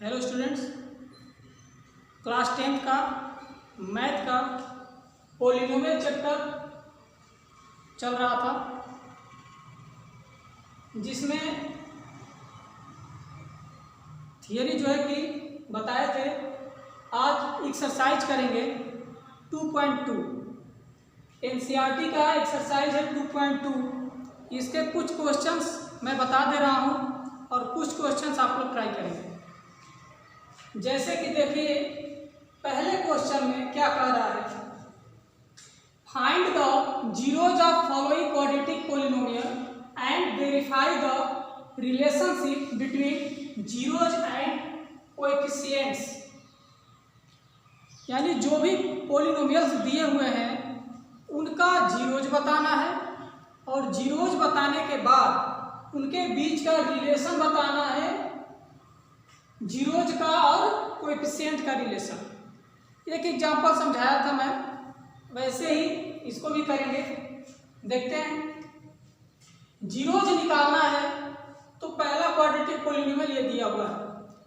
Hello students, class 10 का math का polynomial chapter चल रहा था, जिसमें थियरी जो है कि बताए थे। आज एक्सरसाइज करेंगे 2.2। एनसीईआरटी का एक्सरसाइज है 2.2। इसके कुछ क्वेश्चंस मैं बता दे रहा हूँ और कुछ क्वेश्चंस आप लोग ट्राई करेंगे। जैसे कि देखिए, पहले क्वेश्चन में क्या कह रहा है, find the zeros of following quadratic polynomial and verify the relationship between zeros and coefficients. यानी जो भी पॉलिनोमियल्स दिए हुए हैं उनका जीरोज बताना है और जीरोज बताने के बाद उनके बीच का रिलेशन बताना है, जीरोज का और कोएफिशिएंट का रिलेशन। एक एग्जांपल समझाया था मैं, वैसे ही इसको भी करेंगे। देखते हैं, जीरोज निकालना है तो पहला क्वाड्रेटिक पॉलिनोमियल ये दिया हुआ है,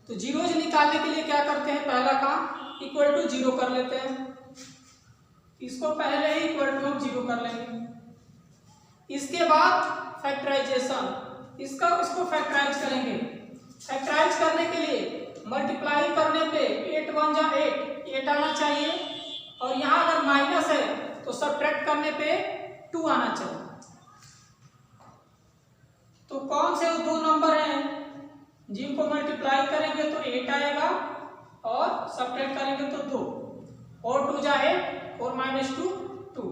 तो जीरोज निकालने के लिए क्या करते हैं, पहला काम इक्वल टू जीरो कर लेते हैं। इसको पहले ही इक्वल टू हम जीरो कर लेंगे। इसके बाद फैक्टराइजेशन, इसको फैक्टराइज करेंगे। फैक्टराइज करने के लिए मल्टीप्लाई करने पे 8 1 जा 8 आना चाहिए, और यहाँ अगर माइनस है तो सब्ट्रैक्ट करने पे 2 आना चाहिए। तो कौन से दो नंबर हैं जिनको मल्टीप्लाई करेंगे तो 8 आएगा और सब्ट्रैक्ट करेंगे तो 2, और 2 जा 8 और -2 2।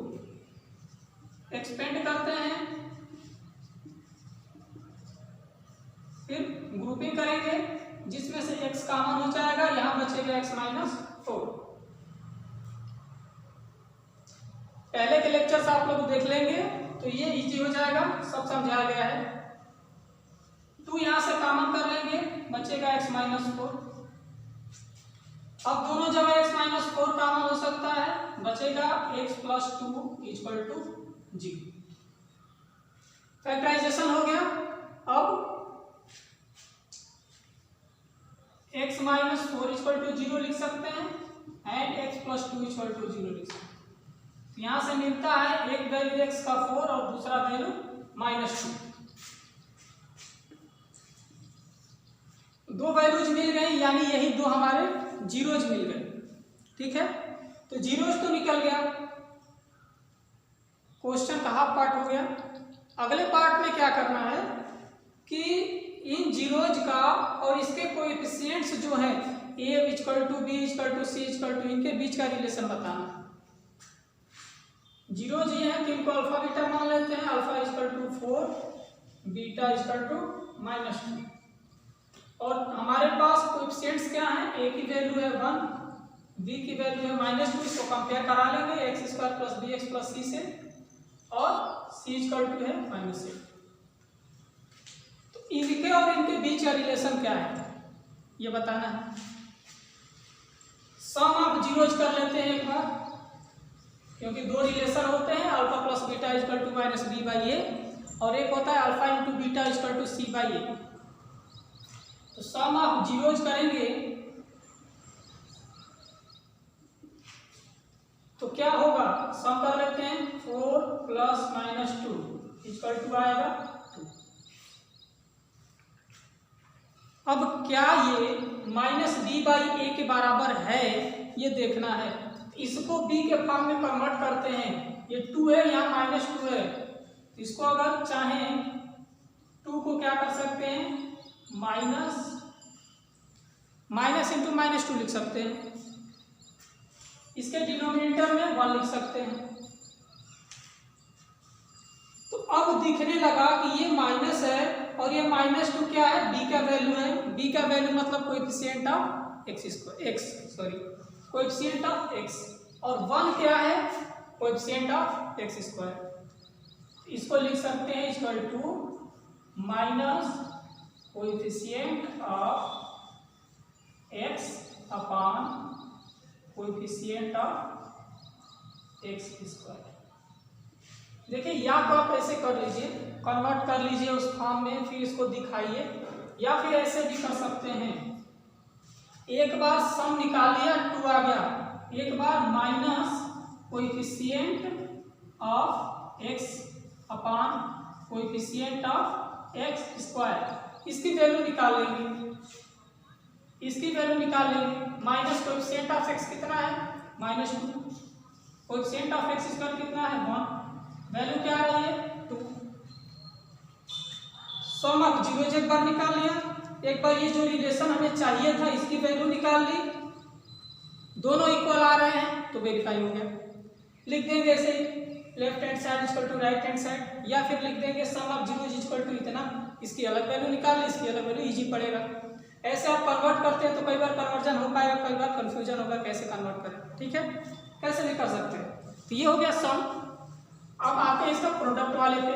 एक्सपेंड करते हैं, फिर ग्रुपिंग करेंगे जिसमें से x कॉमन हो जाएगा, यहां बचेगा x -4। पहले के लेक्चर्स आप लोग देख लेंगे तो ये इजी हो जाएगा, सब समझाया गया है। 2 यहां से कॉमन कर लेंगे, बचेगा x -4। अब दोनों जगह x -4 कॉमन हो सकता है, बचेगा x + 2 = 0। फैक्टराइजेशन हो गया। अब x - 4 = 0 लिख सकते हैं एंड x + 2 = 0 लिख सकते हैं। यहां से मिलता है एक वैल्यू x का 4 और दूसरा वैल्यू -2। दो वैल्यूज मिल गई, यानी यही दो हमारे जीरोज मिल गए। ठीक है, तो जीरोज तो निकल गया, क्वेश्चन का हाफ पार्ट हो गया। अगले पार्ट में क्या करना है कि इन जीरोज का और इसके कोएफिशिएंट्स जो है a = b = c = इनके बीच का रिलेशन बताना है। जीरोज ये है कि इनको अल्फा बीटा मान लेते हैं। अल्फा = 4, बीटा = -2, और हमारे पास कोएफिशिएंट्स क्या हैं, a की वैल्यू है 1, b की वैल्यू है -2। इसको कंपेयर करा लेंगे x² + bx + c से, और c = है -8। इनके और इनके बीच का रिलेशन क्या है ये बताना है। सम ऑफ जीरोज कर लेते हैं एक बार, क्योंकि दो रिलेशन होते हैं, अल्फा + बीटा = -b/a, और एक होता है अल्फा × बीटा = c/a। तो सम ऑफ जीरोज करेंगे तो क्या होगा, सम कर लेते हैं, 4 + -2 = आएगा 2। अब क्या ये -b/a के बराबर है ये देखना है। इसको b के फॉर्म में कन्वर्ट करते हैं। ये 2 है, यहाँ -2 है, इसको अगर चाहें 2 को क्या कर सकते हैं, माइनस इंटू -2 लिख सकते हैं। इसके डिनोमिनेटर में 1 लिख सकते हैं। तो अब दिखने लगा कि ये माइनस है और ये -2 क्या है, b का वैल्यू है। b का वैल्यू मतलब coefficient of coefficient of x, और 1 क्या है, कोएफिशिएंट ऑफ x²। इसको लिख सकते हैं = minus coefficient of x upon coefficient of x²। देखिए, या तो आप ऐसे कर लीजिए, कन्वर्ट कर लीजिए उस फॉर्म में, फिर इसको दिखाइए, या फिर ऐसे भी कर सकते हैं एक बार सम निकाल लिया 2 आ गया, एक बार minus coefficient of x upon coefficient of x square, इसकी वैल्यू निकाल लेंगे, इसकी वैल्यू निकाल लेंगे। माइनस कोएफिशिएंट ऑफ x कितना है -2, कोएफिशिएंट ऑफ x स्क्वायर कितना है 1, वैल्यू क्या आ रही है 2। सम ऑफ जीरोज एक बार निकाल लिया, एक बार ये जो रिलेशन हमें चाहिए था इसकी वैल्यू निकाल ली, दोनों इक्वल आ रहे हैं तो वेरीफाई हो गया। लिख देंगे ऐसे left hand side equal to right hand side, या फिर लिख देंगे sum of zeros equal to इतना, इसकी अलग वैल्यू निकाल ली, इसकी अलग वैल्यू, इजी पड़ेगा। ऐसे आप कन्वर्ट करते हैं तो कई बार कन्वर्जन हो पाएगा, कई बार कंफ्यूजन होगा कैसे कन्वर्ट करें, ठीक है, कैसे भी कर सकते हैं। तो ये हो गया सम। अब आते हैं इसका प्रोडक्ट वाले पे,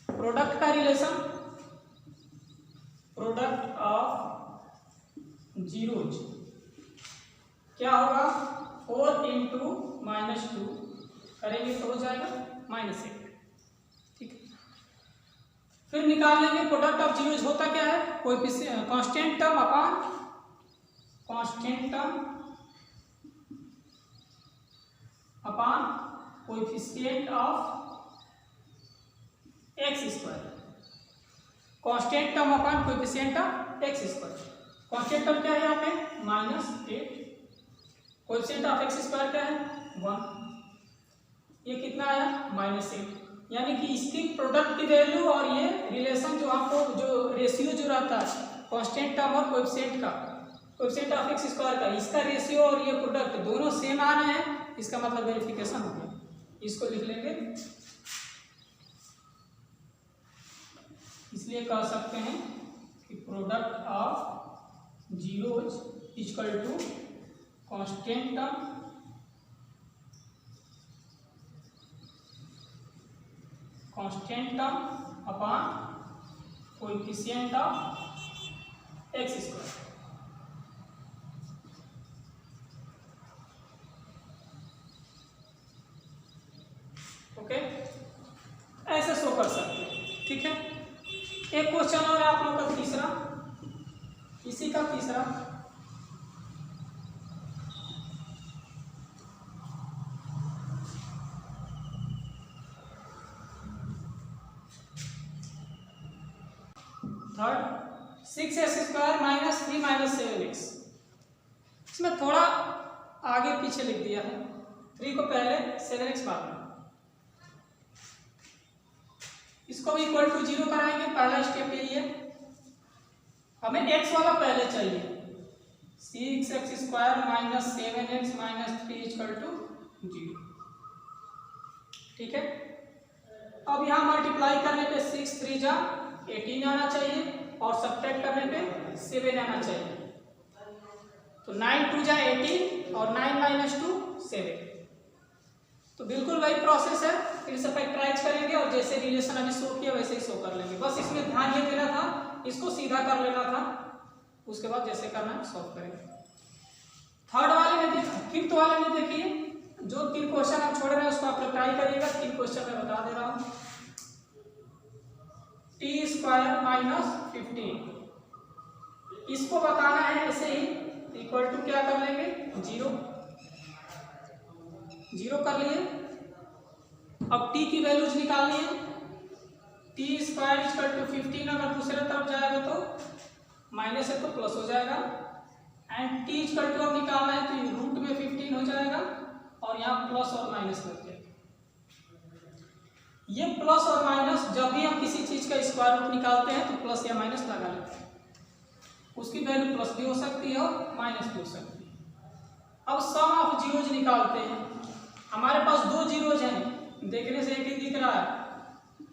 प्रोडक्ट का रिलेशन, प्रोडक्ट ऑफ जीरोज क्या होगा 4 इंटू -2 करेंगे तो हो जाएगा -8, ठीक है। फिर निकाल लेंगे प्रोडक्ट ऑफ जीरोज होता क्या है, coefficient constant term upon constant term upon coefficient of x square, constant term upon coefficient of x square. Constant term क्या है यहाँ पे -8, कोएफिशिएंट ऑफ x स्क्वायर क्या है 1, ये कितना आया -8। यानी कि इसकी प्रोडक्ट की वैल्यू और ये रिलेशन जो आपको जो रेशियो जो रहता है कांस्टेंट टर्म और कोएफिशिएंट का, कोएफिशिएंट ऑफ x स्क्वायर का, इसका रेशियो और ये प्रोडक्ट दोनों सेम आ रहे हैं, इसका मतलब वेरिफिकेशन हो गया। इसको लिख लेंगे, इसलिए कह सकते हैं कि product of zeros equal to constant term upon coefficient of x square. Okay, ऐसे शो कर सकते हैं, ठीक है। एक क्वेश्चन और है आप लोग का तीसरा, इसी का तीसरा, थर्ड 6x स्क्वायर -3 -7x। इसमें थोड़ा आगे पीछे लिख दिया है, 3 को पहले 7x बाद में। इसको भी इक्वल टू 0 कराएंगे, पहला स्टेप यही है। हमें x वाला पहले चाहिए, 6x square -7x -3 equal to 0, ठीक है। अब यहाँ मल्टीप्लाई करने पे 6 3 जा 18 आना चाहिए और सब्ट्रैक्ट करने पे 7 आना चाहिए, तो 9 2 जा 18 और 9 - 2 7। तो बिल्कुल वही प्रोसेस है, फिर से फैक्टराइज करेंगे और जैसे रिलेशन अभी शो किया वैसे ही शो कर लेंगे। बस इसमें ध्यान ये देना था, इसको सीधा कर लेना था, उसके बाद जैसे करना है सॉल्व करेंगे। थर्ड वाले में देखिए, फिफ्थ वाले में देखिए, जो 3 क्वेश्चन आप छोड़ रहे हैं उसको आप लोग ट्राई करिएगा। 3 क्वेश्चन मैं बता दे रहा हूँ। t स्क्वायर -15, इसको बताना है ऐसे ही, इक्वल टू क्या कर लेंगे 0 कर लिए। अब t की वैल्यूज निकालनी है, t स्क्वायर इक्वल टू 15, अगर दूसरे तरफ जाएगा तो माइनस है तो प्लस हो जाएगा, एंड t इक्वल टू अब निकालना है तो रूट में 15 हो जाएगा और यहाँ प्लस और माइनस लग जाएगा। ये प्लस और माइनस जब भी हम किसी चीज का स्क्वायर रूट निकालते हैं तो प्लस या माइनस लगा लेते हैं, उसकी वैल्यू प्लस भी हो सकती है और माइनस भी हो सकती है। अब सम ऑफ जीरोज निकालते हैं। हमारे पास 2 जीरोज हैं, देखने से एक ही दिख रहा है,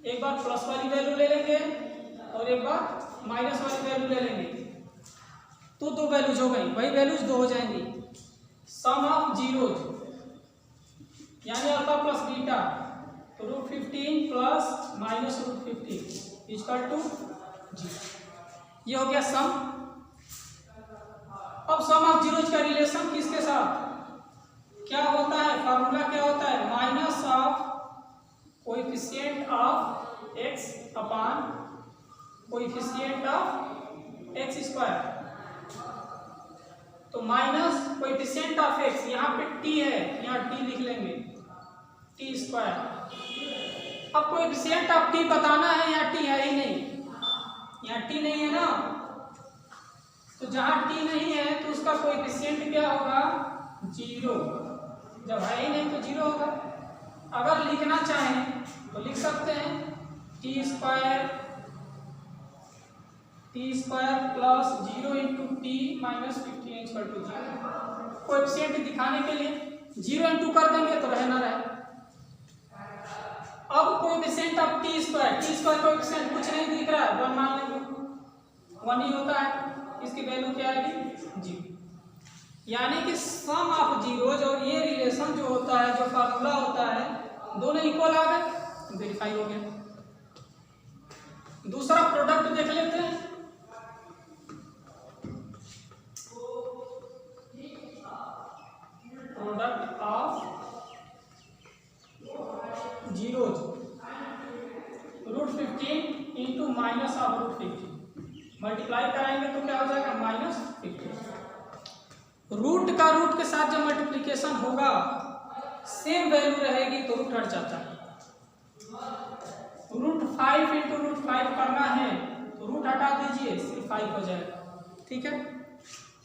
एक बार प्लस वाली वैल्यू ले लेंगे और एक बार माइनस वाली वैल्यू ले लेंगे, तो 2 वैल्यूज हो गई, वही वैल्यूज 2 हो जाएंगी। सम ऑफ जीरोज यानी अल्फा प्लस बीटा, तो √15 प्लस -√15 इक्वल टू 0। ये हो गया सम। अब सम ऑफ जीरोज का रिलेशन किसके साथ क्या होता है, फार्मूला क्या होता है, minus of coefficient of x upon coefficient of x square, तो माइनस कोएफिशिएंट ऑफ एक्स, यहाँ पे टी है, यहाँ टी लिख लेंगे, टी स्क्वायर। अब कोएफिशिएंट ऑफ टी बताना है, यहाँ टी है ही नहीं, यहाँ टी नहीं है ना, तो जहाँ टी नहीं है तो उसका कोएफिशिएंट क्या होगा, 0। जब है ही नहीं तो 0 होगा। अगर लिखना चाहें तो लिख सकते हैं t square plus 0 into t minus 15 equal to 0। Coefficient दिखाने के लिए 0 इंटू कर देंगे तो रहे ना रहे। अब coefficient of T square coefficient कुछ नहीं दिख रहा है, 1 मान लेंगे, 1 ही होता है, इसकी वैल्यू क्या आएगी, 0। यानी कि सम ऑफ जीरोज और ये रिलेशन जो होता है, जो फार्मूला होता है, दोनों इक्वल आ गए, वेरीफाई हो गया। दूसरा प्रोडक्ट देख लेते हैं। Product of zeros √15 into minus of √15, multiply कराएंगे तो क्या हो जाएगा, -15। रूट का रूट के साथ जब मल्टीप्लिकेशन होगा सेम वैल्यू रहेगी तो रूट हट जाता है। √5 इंटू √5 करना है तो रूट हटा दीजिए, सिर्फ 5 हो जाएगा, ठीक है।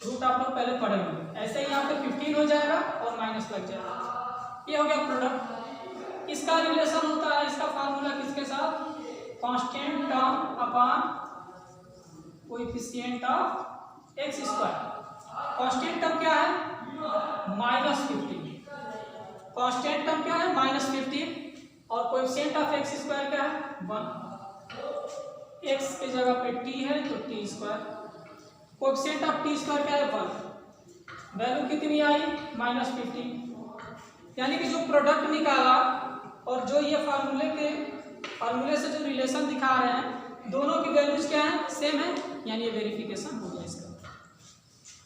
रूट आप लोग पहले पढ़े होंगे। ऐसे ही यहाँ पे 15 हो जाएगा और माइनस लग जाएगा। ये हो गया प्रोडक्ट। इसका रिलेशन होता है, इसका फार्मूला किसके साथ, constant term upon coefficient of x square. Constant term क्या है, -15। कांस्टेंट टर्म क्या है, -15, और कोएफिशिएंट ऑफ एक्स स्क्वायर क्या है, 1। एक्स की जगह पे टी है तो T square, coefficient of T square क्या है, 1। वैल्यू कितनी आई, -15। यानी कि जो प्रोडक्ट निकाला और जो ये फार्मूले से जो रिलेशन दिखा रहे हैं, दोनों की वैल्यूज क्या है, सेम है, यानी ये वेरिफिकेशन हो गया इसका।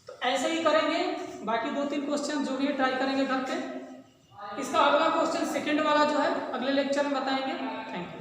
तो ऐसे ही करेंगे, बाकी 2-3 क्वेश्चन जो भी है ट्राई करेंगे घर पे। इसका अगला क्वेश्चन सेकंड वाला जो है अगले लेक्चर में बताएंगे। Thank you.